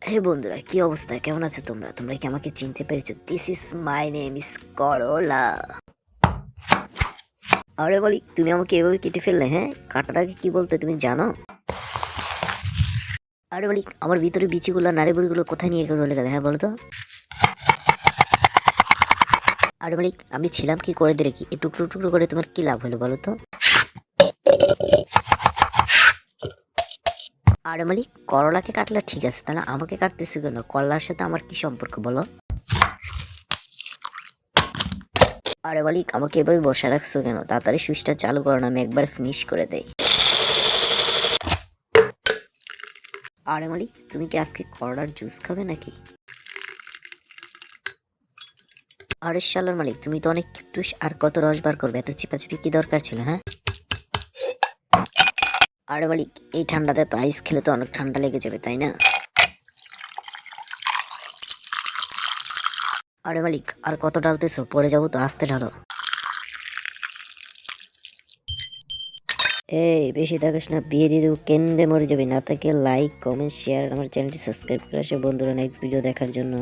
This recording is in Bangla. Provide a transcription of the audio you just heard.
হে বন্ধুরা, কি অবস্থা? কেমন আছো তোমরা? তোমরা কি আমাকে চিনতে পেরেছো? This is my name is করলা। আরে বলি, তুমি আমাকে এভাবে কেটে ফেললে? হ্যাঁ, কাটাটাকে কি বলতে তুমি জানো? আরে বলি, আমার ভিতরে বিচিগুলো নাড়িভুড়িগুলো কোথায় নিয়ে চলে গেলে? হ্যাঁ বলো তো। আরে বলি, আমি ছিলাম কি করে দিলে কি এই টুকরো টুকরো করে তোমার কি লাভ হলো বলো তো? আরে মালিক, করলাকে কাটলে ঠিক আছে, তাহলে আমাকে কাটতেছো কেন? করলার সাথে আমার কি সম্পর্ক বলো? আরে মালিক, আমাকে এভাবে বসে রাখছো কেন? তাড়াতাড়ি সুইচটা চালু করো না, আমি একবার ফিনিশ করে দেই। আরে মালিক, তুমি কি আজকে করলার জুস খাবে নাকি? আরে শালার মালিক, তুমি তো অনেক কিপটুস, আর কত রস বার করবে? এত চিপাচিপি কি দরকার ছিল? হ্যাঁ। আরে মালিক, এই ঠান্ডাতে তো আইস খেলে তো অনেক ঠান্ডা লেগে যাবে, তাই না? আরে মালিক, আর কত ঢালতেছো? পড়ে যাবো তো, আস্তে ঢালো। এই বেশি থাকিস না, বিয়ে দিয়ে দেবো, কেন্দে মরে যাবি। না তাকে লাইক কমেন্ট শেয়ার, আমার চ্যানেলটি সাবস্ক্রাইব করে আসে বন্ধুরা নেক্সট ভিডিও দেখার জন্য।